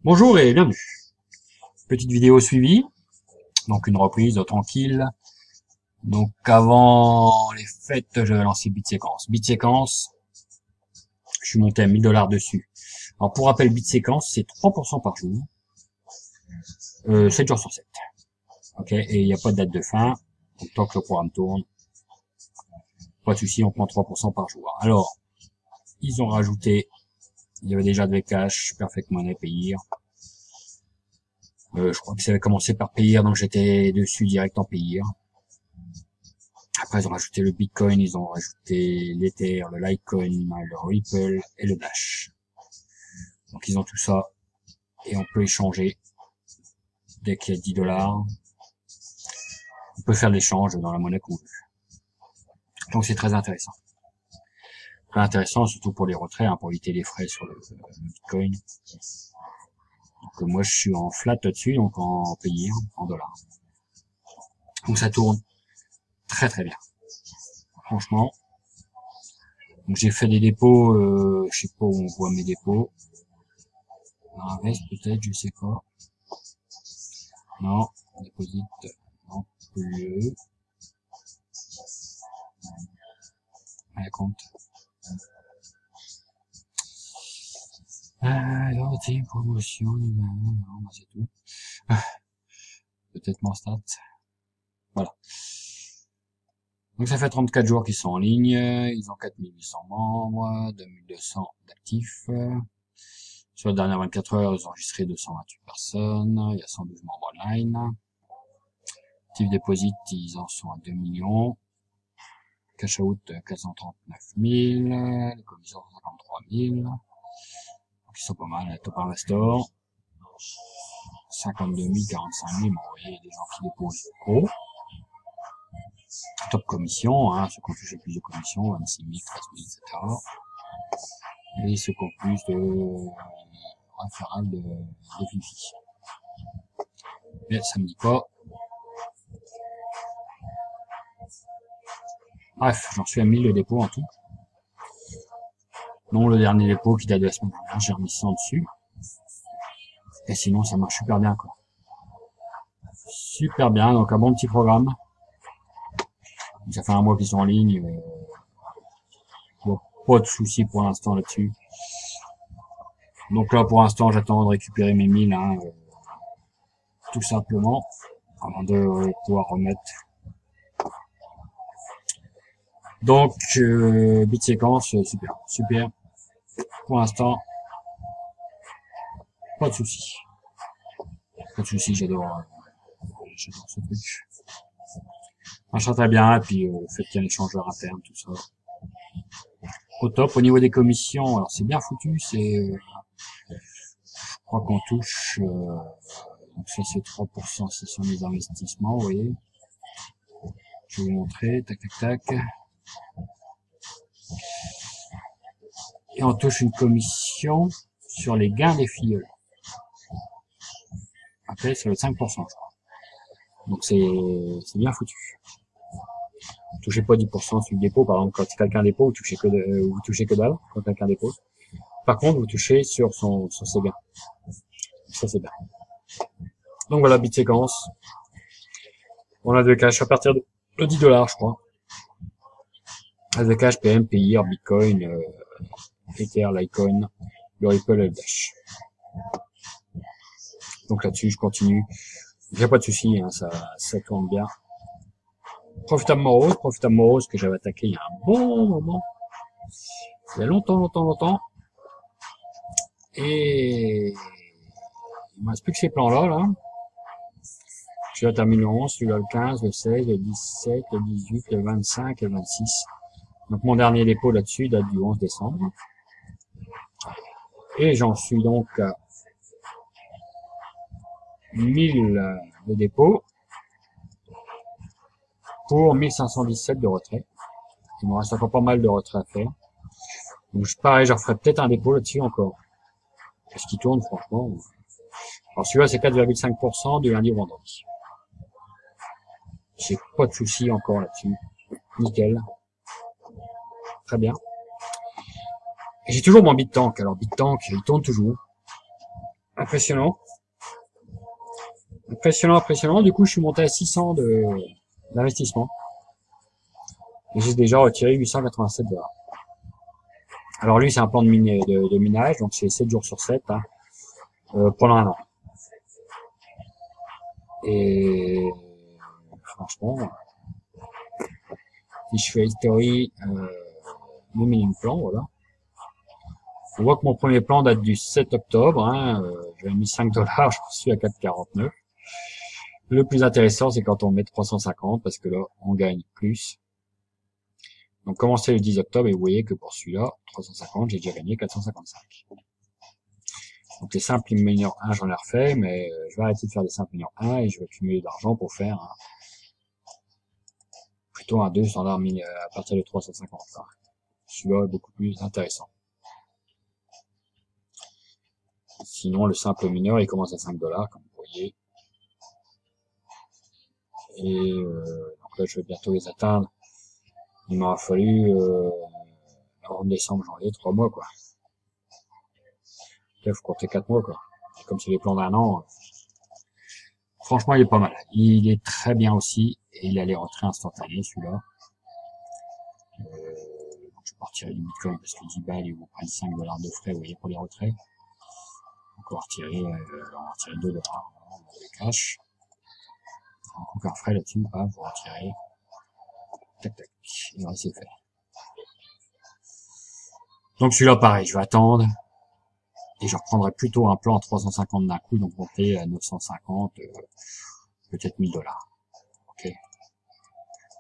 Bonjour et bienvenue. Petite vidéo suivie, donc une reprise tranquille. Donc avant les fêtes, je vais lancer BitSequence. BitSequence, je suis monté à 1000 $ dessus. Alors pour rappel, BitSequence, c'est 3% par jour, 7 jours sur 7. Ok, et il n'y a pas de date de fin. Donc tant que le programme tourne, pas de souci, on prend 3% par jour. Alors, ils ont rajouté, il y avait déjà de cash, Perfect Money, Payeer. Je crois que ça avait commencé par Payeer, donc j'étais dessus direct en Payeer. Après, ils ont rajouté le Bitcoin, ils ont rajouté l'Ether, le Litecoin, le Ripple et le Dash. Donc, ils ont tout ça. Et on peut échanger dès qu'il y a 10 $. On peut faire l'échange dans la monnaie qu'on veut. Donc, c'est très intéressant. Très intéressant, surtout pour les retraits, pour éviter les frais sur le Bitcoin. Donc, moi, je suis en flat là-dessus, donc en payé, en dollars. Donc, ça tourne très très bien. Franchement. Donc, j'ai fait des dépôts, je sais pas où on voit mes dépôts. Dans un veste, peut-être, je sais pas. Non, déposite, non plus. À compte. Alors, tiens, promotion, non, c'est tout. Peut-être mon stat. Voilà. Donc ça fait 34 jours qu'ils sont en ligne, ils ont 4800 membres, 2200 d'actifs. Sur les dernières 24 heures, ils ont enregistré 228 personnes, il y a 112 membres online. Active Deposit, ils en sont à 2 millions. Cash out, 439 000, les commissions 53 000. Donc ils sont pas mal, Top Investor. 52 000, 45 000, bon, vous voyez, des gens qui déposent gros. Top commission, ceux qui ont touché plus de commissions, 26 000, 13 000, etc. Et ceux qui ont plus de référales de Fifi. Mais ça me dit pas. Bref, j'en suis à 1000 de dépôt en tout. Non, le dernier dépôt qui date de la semaine dernière, j'ai remis 100 dessus. Et sinon, ça marche super bien, quoi. Super bien, donc un bon petit programme. Ça fait un mois qu'ils sont en ligne. Pas de soucis pour l'instant là-dessus. Donc là, pour l'instant, j'attends de récupérer mes 1000, tout simplement, avant de pouvoir remettre. Donc, BitSequence, super. Pour l'instant, pas de soucis. Pas de soucis, j'adore ce truc. Marche très bien, et puis le fait qu'il y ait un échangeur interne, tout ça. Au top, au niveau des commissions, alors c'est bien foutu, je crois qu'on touche, donc ça c'est 3%, ce sont les investissements, vous voyez. Je vais vous montrer, tac. Et on touche une commission sur les gains des filleuls. Après, c'est le 5%, je crois. Donc c'est bien foutu. Vous touchez pas 10% sur le dépôt, par exemple, quand quelqu'un dépôt, vous touchez que dalle, quand quelqu'un dépose. Par contre, vous touchez sur ses gains. Ça, c'est bien. Donc voilà, BitSequence. On a de cash à partir de 10 $, je crois. Cash, PM, Payeer, Bitcoin, Ether, Litecoin, le Ripple et le Dash. Donc là-dessus, je continue. J'ai pas de soucis, ça tourne bien. Profitable Morose que j'avais attaqué il y a un bon moment. Il y a longtemps. Et il me reste plus que ces plans-là, là. Je vais terminer le 11, celui-là le 15, le 16, le 17, le 18, le 25 et le 26. Donc mon dernier dépôt là-dessus date du 11 décembre. Et j'en suis donc à 1000 de dépôt pour 1517 de retrait. Il me reste encore pas mal de retrait à faire. Donc pareil, je referai peut-être un dépôt là-dessus encore. Parce qu'il tourne franchement. Alors celui-là c'est 4,5% du lundi au vendredi. J'ai pas de soucis encore là-dessus. Nickel. Très bien. Et j'ai toujours mon BitTank. Alors BitTank, il tourne toujours. Impressionnant. Impressionnant, impressionnant. Du coup, je suis monté à 600 d'investissement. Et j'ai déjà retiré 887 $. Alors lui, c'est un plan de minage, donc c'est 7 jours sur 7, hein, pendant un an. Et franchement, si je fais history, mon mini plan, voilà. On voit que mon premier plan date du 7 octobre, hein, j'avais mis 5 $, j'en suis à 4,49. Le plus intéressant, c'est quand on met 350, parce que là, on gagne plus. Donc, commencez le 10 octobre, et vous voyez que pour celui-là, 350, j'ai déjà gagné 455. Donc, les simples mineurs 1, j'en ai refait, mais je vais arrêter de faire des simples mineurs 1, et je vais accumuler de l'argent pour faire plutôt un 2 standard à partir de 350. Celui-là est beaucoup plus intéressant. Sinon, le simple mineur, il commence à 5 $, comme vous voyez. Et donc là, je vais bientôt les atteindre. Il m'aura fallu en décembre, janvier, 3 mois, quoi. Là, faut compter 4 mois, quoi. Et comme c'est les plans d'un an, franchement, il est pas mal. Il est très bien aussi, et il a les retraits instantanés, celui-là. Donc je vais partir du Bitcoin parce que 10 balles, ils vous prennent 5 $ de frais, vous voyez, pour les retraits. Donc on va retirer 2 $, de cash. Donc aucun frais là-dessus, vous retirez. Tac, tac. Et voilà, c'est fait. Donc celui-là, pareil, je vais attendre. Et je reprendrai plutôt un plan à 350 d'un coup, donc monter à 950, peut-être 1000 $. Ok.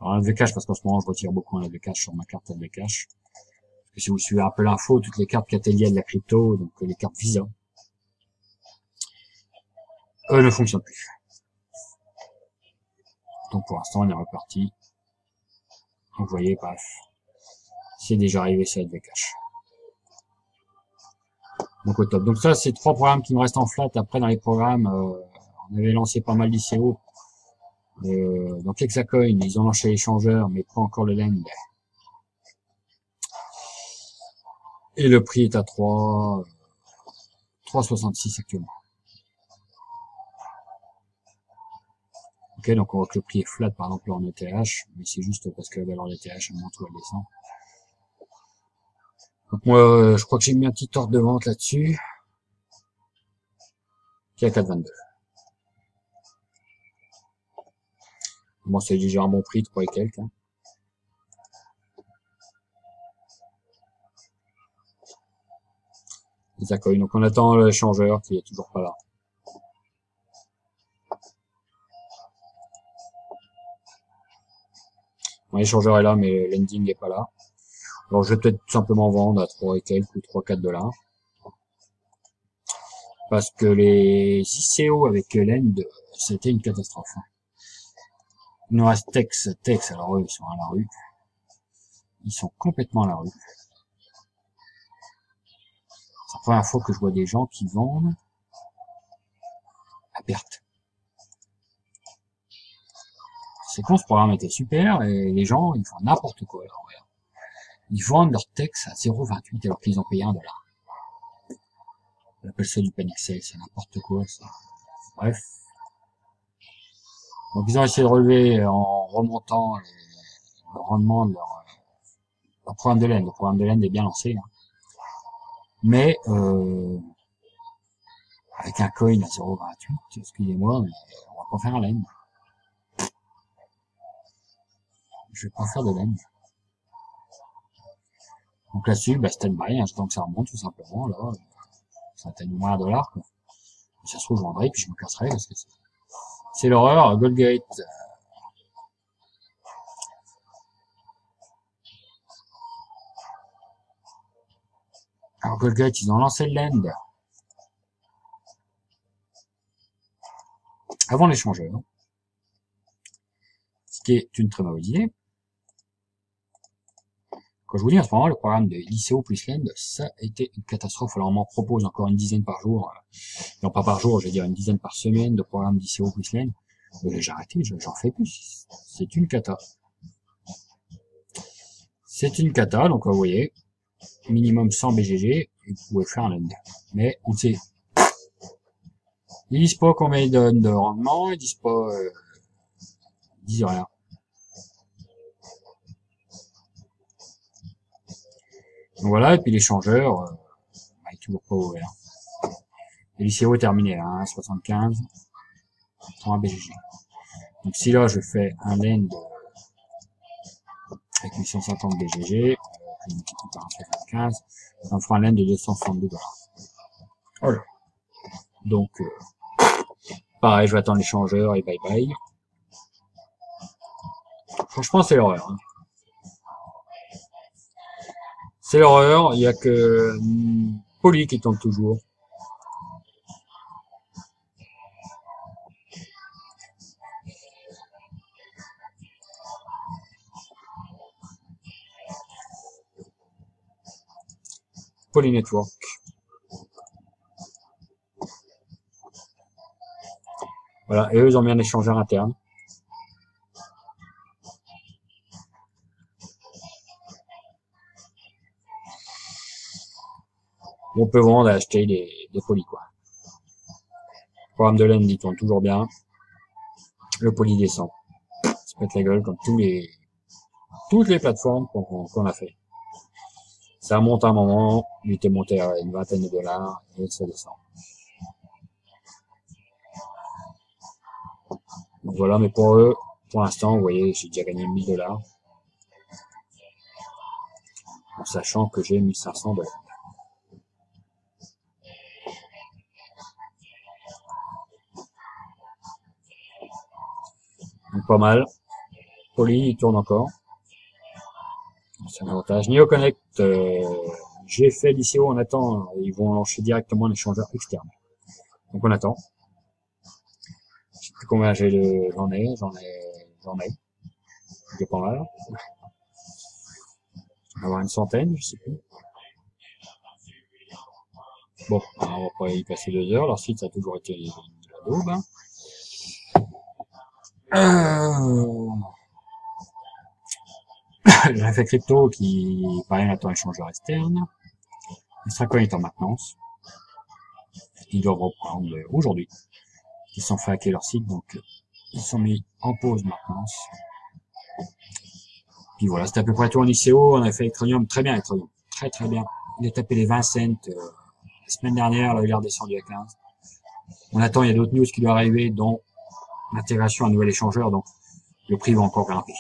Alors un cash, parce qu'en ce moment, je retire beaucoup un cash sur ma carte cash. Parce que si vous suivez un peu l'info, toutes les cartes qui étaient liées à de la crypto, donc les cartes Visa, eux ne fonctionnent plus. Donc pour l'instant, on est reparti. Donc vous voyez, bref, c'est déjà arrivé sur cash. Donc au top. Donc ça, c'est 3 programmes qui me restent en flat. Après, dans les programmes, on avait lancé pas mal d'ICO. Donc Hexacoin, ils ont lancé l'échangeur, mais pas encore le lend. Et le prix est à 3,66 actuellement. Ok, donc on voit que le prix est flat par exemple en ETH, mais c'est juste parce que la valeur d'ETH elle monte ou elle descend. Donc moi, je crois que j'ai mis un petit ordre de vente là-dessus, qui est à 4,22. Bon, c'est déjà un bon prix, 3 et quelques. Hein. Les accueils. Donc on attend l'échangeur qui est toujours pas là. Bon, l'échangeur est là, mais le lending n'est pas là. Alors je vais peut-être tout simplement vendre à 3 et quelques ou 3-4 $. Parce que les ICO avec lend, c'était une catastrophe. Il nous reste Tex, alors eux, ils sont à la rue. Ils sont complètement à la rue. C'est la première fois que je vois des gens qui vendent à perte. C'est con, ce programme était super, et les gens, ils font n'importe quoi. Alors, ils vendent leur Tex à 0,28 alors qu'ils ont payé $1. On appelle ça du panic sale, c'est n'importe quoi, ça. Bref. Donc ils ont essayé de relever en remontant le rendement de leur programme de lend. Le programme de lend est bien lancé, hein. Mais avec un coin à 0,28, excusez-moi, mais on va pas faire un lend. Je vais pas faire de lend. Donc là-dessus, stand-by, hein, j'attends que ça remonte tout simplement, là. Ça atteigne moins $, quoi. Si ça se trouve, je vendrai, puis je me casserai, parce que c'est l'horreur. Goldgate. Alors Goldgate, ils ont lancé le lend avant l'échangeur, ce qui est une très mauvaise idée. Quand je vous dis en ce moment, le programme de l'ICO plus lend, ça a été une catastrophe. Alors on m'en propose encore une dizaine par jour, non pas par jour, je vais dire une dizaine par semaine de programmes d'ICO plus lend. J'ai arrêté, j'en fais plus. C'est une cata. C'est une cata, donc vous voyez, minimum 100 BGG, et vous pouvez faire un lend. Mais on sait, Ils disent pas combien ils donnent de rendement, ils disent pas, ils disent rien. Donc voilà, et puis l'échangeur, il est toujours pas ouvert. Et l'ICO est terminé là, hein, 75, 3 BGG. Donc si là je fais un lend avec 850 BGG, je multiplie par 75, ça me fera un lend de 262 $. Voilà. Donc, pareil, je vais attendre l'échangeur et bye bye. Franchement, c'est l'horreur. Hein. C'est l'horreur, il y a que Poly qui tombe toujours. Poly Network. Voilà, et eux, ils ont mis un échangeur interne. On peut vendre et acheter des Poly, quoi. Le programme de laine, il tourne toujours bien. Le Poly descend. Ça se pète la gueule comme toutes les plateformes qu'on a fait. Ça monte à un moment, il était monté à une vingtaine de dollars, et ça descend. Donc voilà, mais pour eux, pour l'instant, vous voyez, j'ai déjà gagné 1000 $. En sachant que j'ai 1500 $. Donc pas mal. Poly, il tourne encore. C'est un avantage. NeoConnect, j'ai fait l'ICO, on attend. Ils vont lancer directement l'échangeur externe. Donc on attend. Je sais plus combien j'en ai. J'ai pas mal. On va avoir une centaine, je sais plus. Bon, on va pas y passer 2 heures. Leur site, ça a toujours été de la daube. L'effet crypto qui, pareil, on attend échangeur externe. Le Stracoin est en maintenance. Ils doivent reprendre aujourd'hui. Ils sont fait hacker leur site, donc ils sont mis en pause maintenance. Puis voilà, c'était à peu près tout en ICO. On a fait Electroneum, très bien Electroneum. Très très bien. Il a tapé les 20 cents la semaine dernière, là il est redescendu à 15. On attend, il y a d'autres news qui doivent arriver, dont l'intégration à un nouvel échangeur, donc le prix va encore grimper.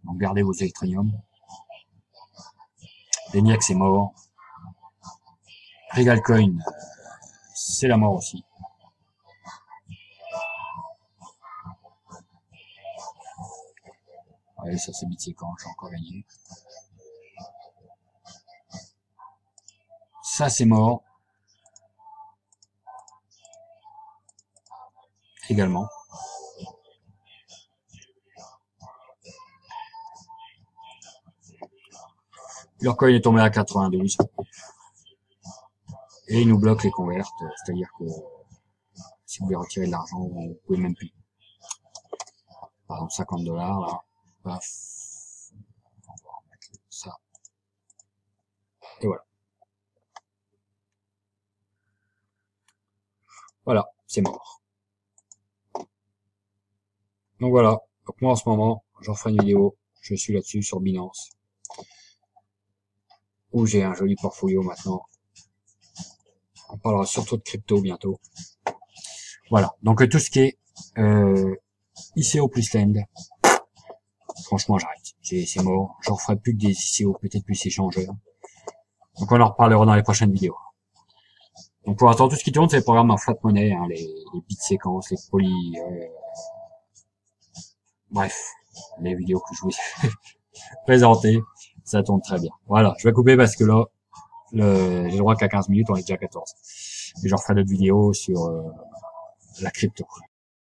Donc gardez vos Electroneum. Deniac c'est mort. Regalcoin, c'est la mort aussi. Ouais, ça c'est Bitcoin, j'ai encore gagné. Ça c'est mort. Également. Leur coin est tombé à 92. Et il nous bloque les converts, c'est-à-dire que si vous voulez retirer de l'argent, vous pouvez même plus. Par exemple, 50 $, là. Paf. On va remettre ça. Et voilà. Voilà, c'est mort. Donc voilà. Donc moi en ce moment, j'en ferai une vidéo. Je suis là-dessus sur Binance. Où j'ai un joli portfolio maintenant. On parlera surtout de crypto bientôt. Voilà. Donc tout ce qui est ICO plus Lend. Franchement, j'arrête. C'est mort. J'en ferai plus que des ICO, peut-être plus échangeurs. Donc on en reparlera dans les prochaines vidéos. Donc pour l'instant, tout ce qui tourne, c'est les programmes en flat money, hein, les bits séquences, les poly, bref, les vidéos que je vous ai présentées, ça tourne très bien. Voilà, je vais couper parce que là, j'ai le droit qu'à 15 minutes, on est déjà à 14. Et je referai d'autres vidéos sur la crypto.